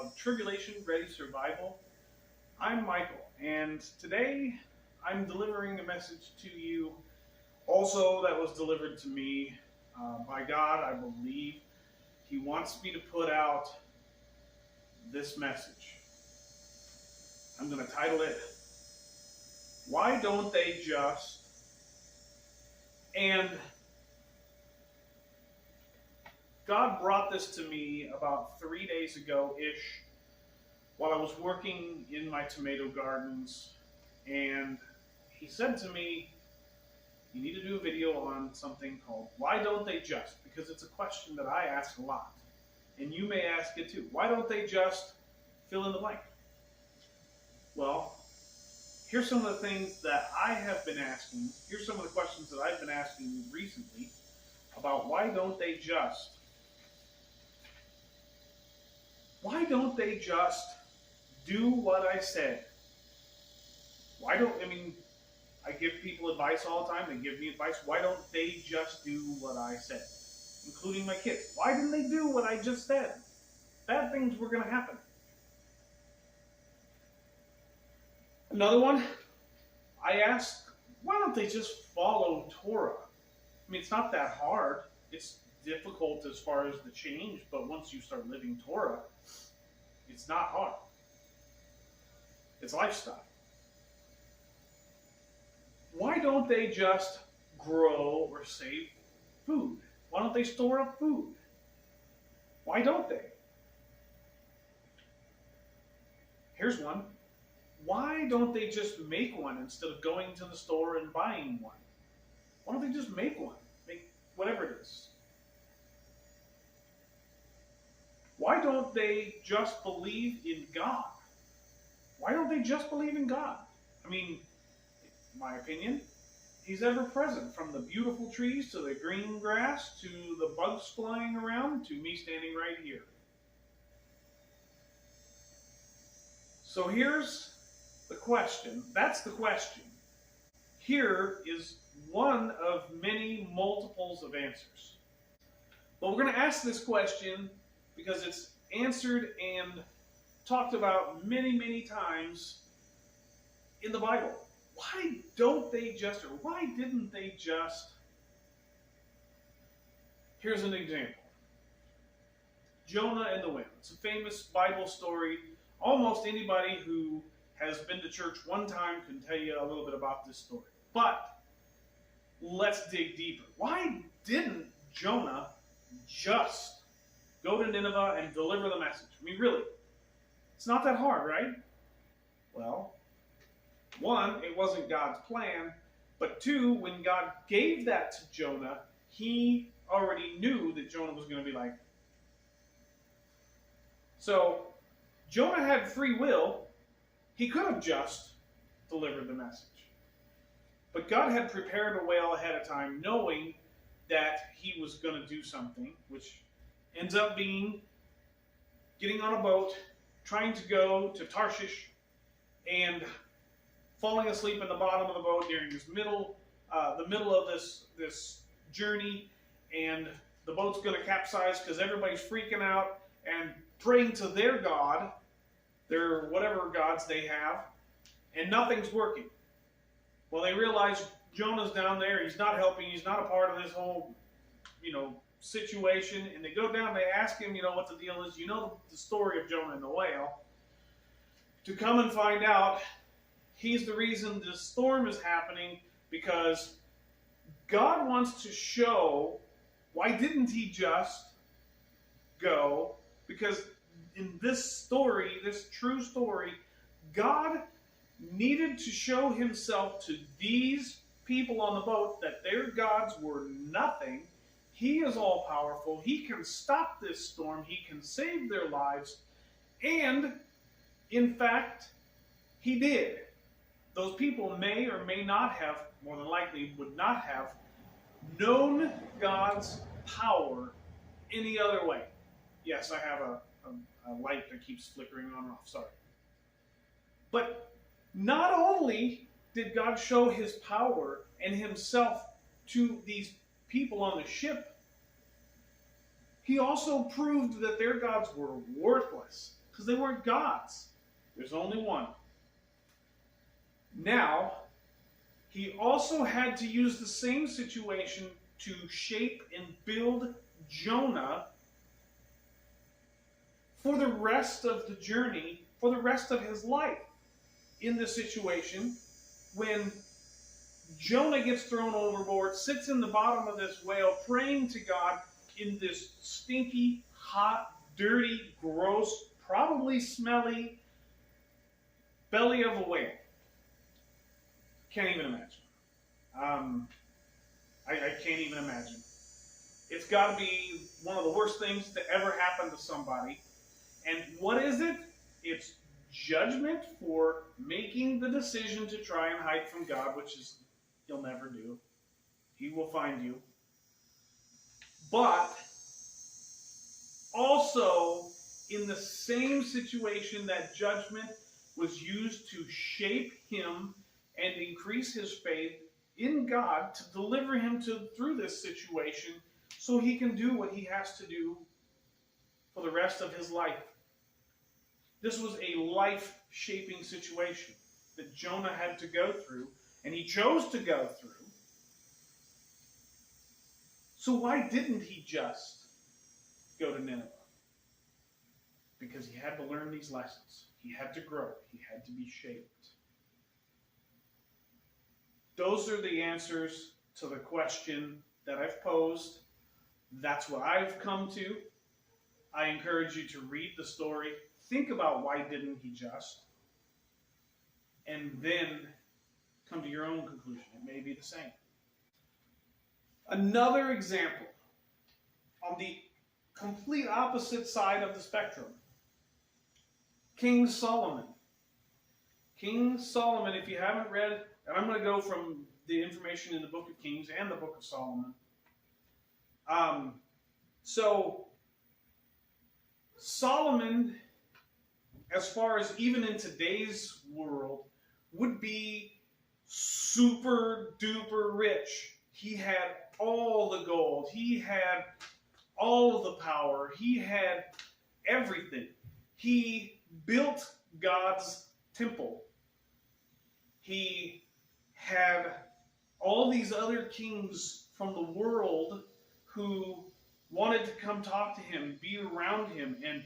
of Tribulation Ready Survival. I'm Michael, and today I'm delivering a message to you also that was delivered to me by God, I believe. He wants me to put out this message. I'm going to title it, Why Don't They Just? And God brought this to me about 3 days ago-ish while I was working in my tomato gardens, and he said to me, you need to do a video on something called Why Don't They Just? Because it's a question that I ask a lot, and you may ask it too. Why don't they just fill in the blank? Well, here's some of the things that I have been asking. Here's some of the questions that I've been asking recently about why don't they just? Why don't they just do what I said? I give people advice all the time. They give me advice. Why don't they just do what I said? Including my kids. Why didn't they do what I just said? Bad things were going to happen. Another one, I ask, why don't they just follow Torah? It's not that hard. It's difficult as far as the change, but once you start living Torah, it's not hard. It's lifestyle. Why don't they just grow or save food? Why don't they store up food? Why don't they? Here's one. Why don't they just make one instead of going to the store and buying one? Why don't they just make one? Make whatever it is. Why don't they just believe in God? Why don't they just believe in God? In my opinion, He's ever present, from the beautiful trees to the green grass to the bugs flying around to me standing right here. So here's the question. That's the question. Here is one of many multiples of answers. But we're going to ask this question because it's answered and talked about many, many times in the Bible. Why don't they just, or why didn't they just? Here's an example. Jonah and the wind. It's a famous Bible story. Almost anybody who has been to church one time can tell you a little bit about this story. But let's dig deeper. Why didn't Jonah just go to Nineveh and deliver the message? Really, it's not that hard, right? Well, one, it wasn't God's plan, but two, when God gave that to Jonah, he already knew that Jonah was going to be like it. So, Jonah had free will. He could have just delivered the message. But God had prepared a well ahead of time, knowing that he was going to do something, which ends up being getting on a boat, trying to go to Tarshish, and falling asleep in the bottom of the boat during the middle of this journey, and the boat's going to capsize because everybody's freaking out and praying to their God, their whatever gods they have, and nothing's working. Well, they realize Jonah's down there. He's not helping. He's not a part of this whole, situation. And they go down. They ask him, what the deal is. The story of Jonah and the whale. To come and find out, he's the reason this storm is happening, because God wants to show, why didn't he just go? Because in this story, this true story, God needed to show himself to these people on the boat that their gods were nothing. He is all powerful. He can stop this storm. He can save their lives. And, in fact, he did. Those people may or may not have, more than likely would not have, known God's power any other way. Yes, I have a light that keeps flickering on and off, sorry. But not only did God show his power and himself to these people on the ship, he also proved that their gods were worthless. because they weren't gods. There's only one. Now, he also had to use the same situation to shape and build Jonah for the rest of the journey, for the rest of his life. In this situation, when Jonah gets thrown overboard, sits in the bottom of this whale, praying to God in this stinky, hot, dirty, gross, probably smelly belly of a whale. Can't even imagine. I can't even imagine. It's got to be one of the worst things to ever happen to somebody. And what is it? It's judgment for making the decision to try and hide from God, which is he'll never do. He will find you. But also, in the same situation, that judgment was used to shape him and increase his faith in God to deliver him through this situation so he can do what he has to do for the rest of his life. This was a life-shaping situation that Jonah had to go through, and he chose to go through. So why didn't he just go to Nineveh? Because he had to learn these lessons. He had to grow. He had to be shaped. Those are the answers to the question that I've posed. That's what I've come to. I encourage you to read the story. Think about why didn't he just, and then come to your own conclusion. It may be the same. Another example on the complete opposite side of the spectrum. King Solomon. King Solomon, if you haven't read, and I'm going to go from the information in the book of Kings and the book of Solomon. So Solomon, as far as even in today's world, would be super duper rich. He had all the gold. He had all of the power. He had everything. He built God's temple. He had all these other kings from the world who wanted to come talk to him, be around him, and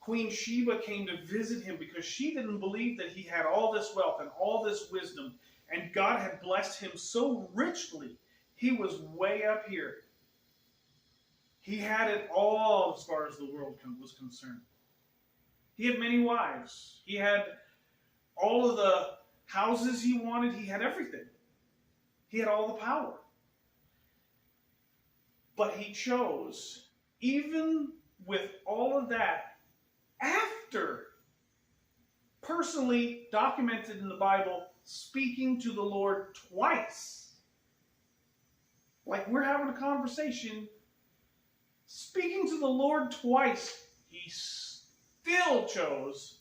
Queen Sheba came to visit him because she didn't believe that he had all this wealth and all this wisdom, and God had blessed him so richly. He was way up here. He had it all as far as the world was concerned. He had many wives. He had all of the houses he wanted. He had everything. He had all the power. But he chose, even with all of that, after personally documented in the Bible, speaking to the Lord twice. Like we're having a conversation, speaking to the Lord twice, he still chose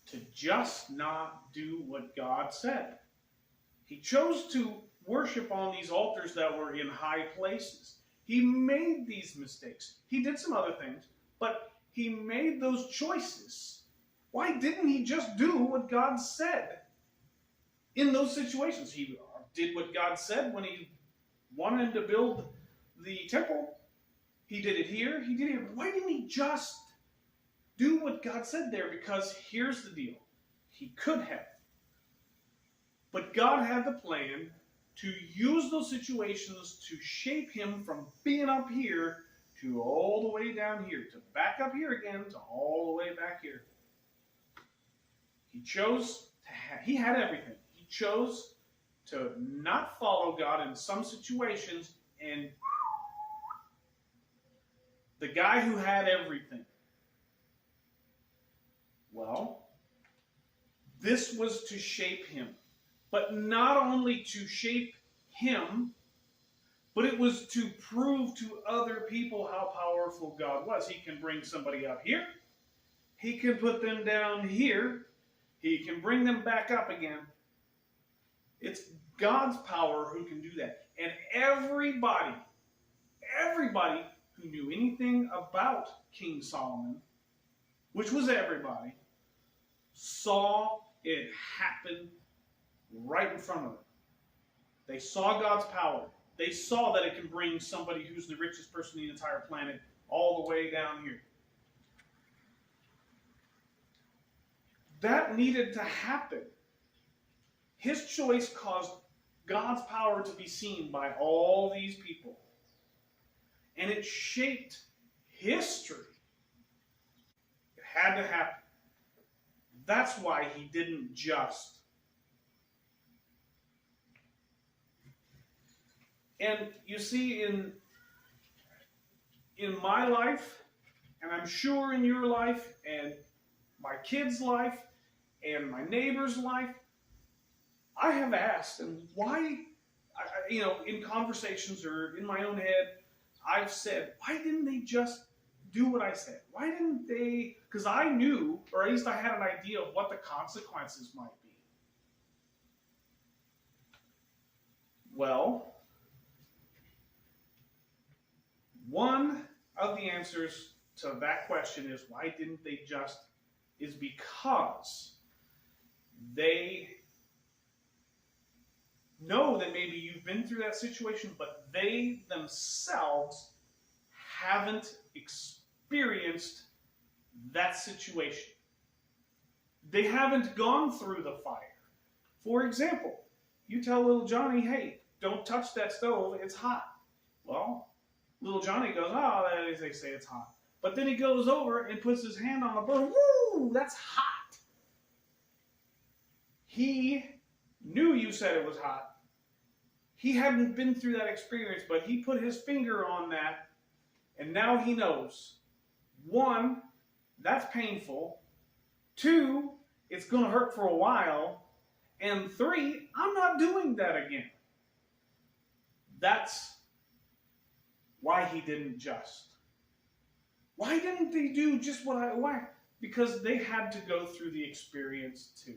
to just not do what God said. He chose to worship on these altars that were in high places. He made these mistakes. He did some other things, but he made those choices. Why didn't he just do what God said in those situations? He did what God said when he wanted him to build the temple. He did it here. He did it here. Why didn't he just do what God said there? Because here's the deal. He could have. But God had the plan to use those situations to shape him from being up here to all the way down here, to back up here again, to all the way back here. He chose to he had everything. He chose to not follow God in some situations, and the guy who had everything. Well, this was to shape him. But not only to shape him, but it was to prove to other people how powerful God was. He can bring somebody up here. He can put them down here. He can bring them back up again. It's God's power who can do that. And everybody who knew anything about King Solomon, which was everybody, saw it happen right in front of them. They saw God's power. They saw that it can bring somebody who's the richest person in the entire planet all the way down here. That needed to happen. His choice caused God's power to be seen by all these people. And it shaped history. It had to happen. That's why he didn't just. And you see, in my life, and I'm sure in your life, and my kids' life, and my neighbor's life, I have asked, and why, in conversations or in my own head, I've said, why didn't they just do what I said? Why didn't they? Because I knew, or at least I had an idea of what the consequences might be. Well, one of the answers to that question is, why didn't they just, is because they know that maybe you've been through that situation, but they themselves haven't experienced that situation. They haven't gone through the fire. For example, you tell little Johnny, hey, don't touch that stove, it's hot. Well, little Johnny goes, oh, they say it's hot. But then he goes over and puts his hand on the burner. Woo, that's hot. He knew you said it was hot. He hadn't been through that experience, but he put his finger on that, and now he knows. One, that's painful. Two, it's going to hurt for a while. And three, I'm not doing that again. That's why he didn't just. Why didn't they do just why? Because they had to go through the experience too.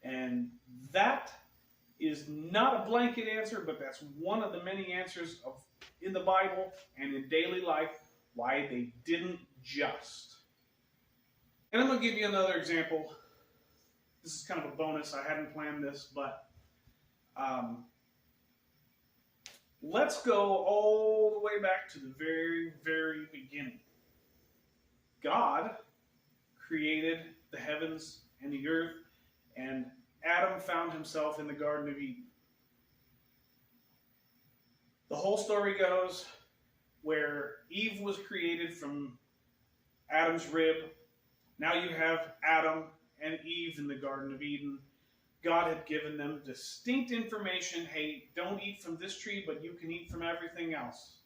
And that is not a blanket answer, but that's one of the many answers in the Bible and in daily life why they didn't just. And I'm going to give you another example. This is kind of a bonus. I hadn't planned this, but let's go all the way back to the very, very beginning. God created the heavens and the earth, and Adam found himself in the Garden of Eden. The whole story goes where Eve was created from Adam's rib. Now you have Adam and Eve in the Garden of Eden. God had given them distinct information. Hey, don't eat from this tree, but you can eat from everything else.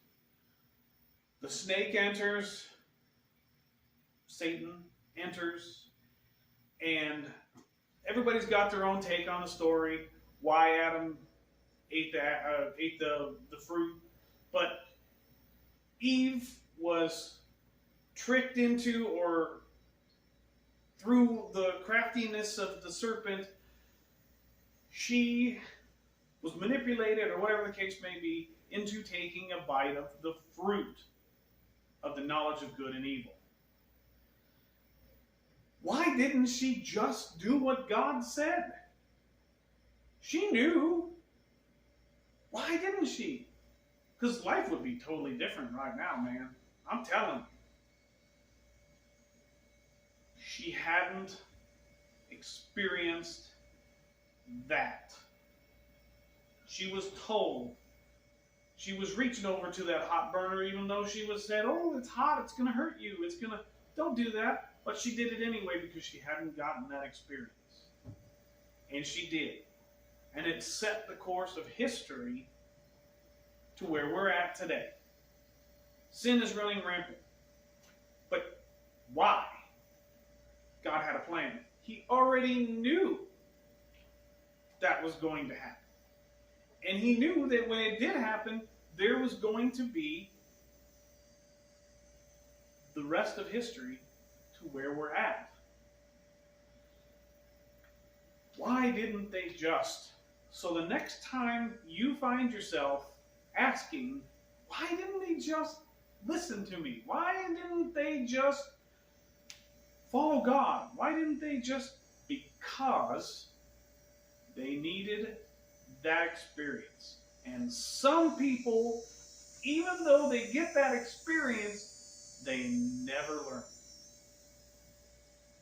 The snake enters. Satan enters. And everybody's got their own take on the story, why Adam ate the fruit. But Eve was tricked into, or through the craftiness of the serpent, she was manipulated, or whatever the case may be, into taking a bite of the fruit of the knowledge of good and evil. Why didn't she just do what God said? She knew. Why didn't she? Because life would be totally different right now, man. I'm telling you. She hadn't experienced that. She was told. She was reaching over to that hot burner, even though she was said, oh, it's hot, it's going to hurt you. Don't do that. But she did it anyway because she hadn't gotten that experience. And she did. And it set the course of history to where we're at today. Sin is running rampant. But why? God had a plan. He already knew that was going to happen. And he knew that when it did happen, there was going to be the rest of history to where we're at. Why didn't they just? So the next time you find yourself asking, Why didn't they just listen to me? Why didn't they just follow God? Why didn't they just? Because they needed that experience. And some people, even though they get that experience, they never learn.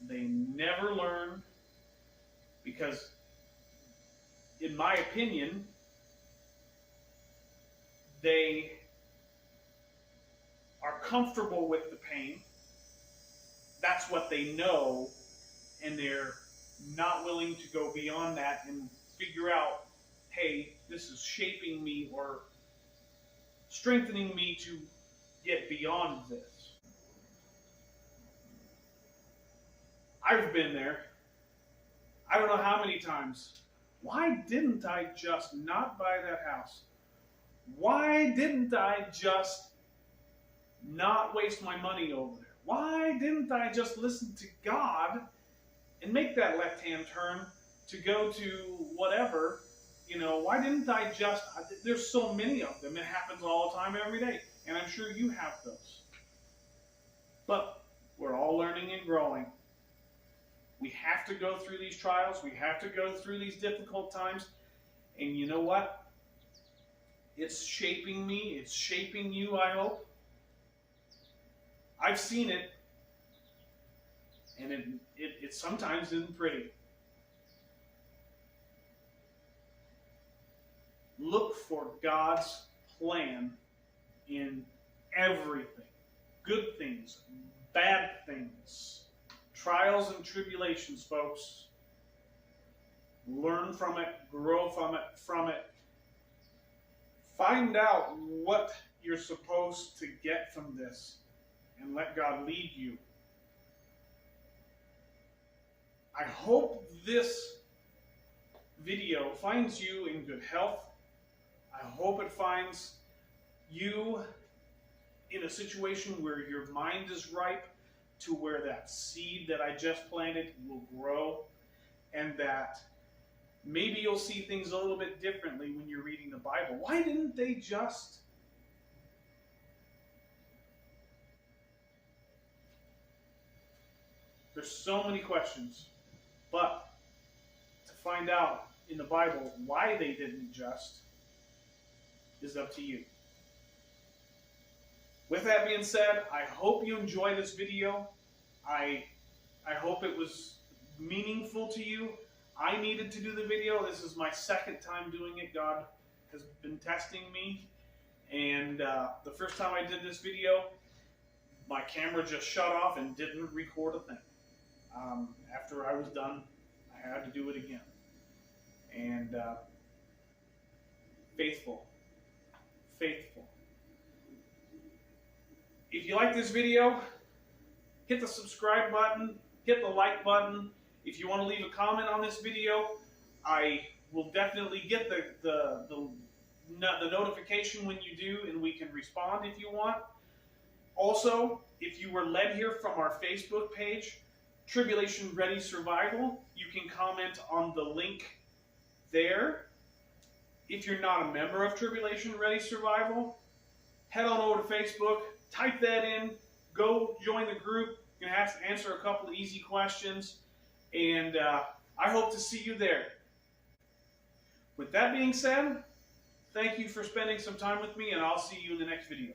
They never learn because, in my opinion, they are comfortable with the pain. That's what they know, and they're not willing to go beyond that and figure out, hey, this is shaping me or strengthening me to get beyond this. I've been there. I don't know how many times. Why didn't I just not buy that house? Why didn't I just not waste my money over there? Why didn't I just listen to God and make that left-hand turn to go to whatever? You know, why didn't I just, there's so many of them. It happens all the time, every day. And I'm sure you have those. But we're all learning and growing. We have to go through these trials. We have to go through these difficult times. And you know what? It's shaping me. It's shaping you, I hope. I've seen it. And it sometimes isn't pretty. Look for God's plan in everything. Good things, bad things, trials and tribulations, folks. Learn from it, grow from it. Find out what you're supposed to get from this and let God lead you. I hope this video finds you in good health. I hope it finds you in a situation where your mind is ripe to where that seed that I just planted will grow, and that maybe you'll see things a little bit differently when you're reading the Bible. Why didn't they just? There's so many questions, but to find out in the Bible why they didn't just is up to you. With that being said, I hope you enjoy this video. I hope it was meaningful to you. I needed to do the video. This is my second time doing it. God has been testing me. And the first time I did this video, my camera just shut off and didn't record a thing. After I was done, I had to do it again. And faithful. If you like this video, hit the subscribe button, hit the like button. If you want to leave a comment on this video, I will definitely get the notification when you do, and we can respond if you want. Also, if you were led here from our Facebook page, Tribulation Ready Survival, you can comment on the link there. If you're not a member of Tribulation Ready Survival, head on over to Facebook, type that in, go join the group. You're going to have to answer a couple of easy questions, and I hope to see you there. With that being said, thank you for spending some time with me, and I'll see you in the next video.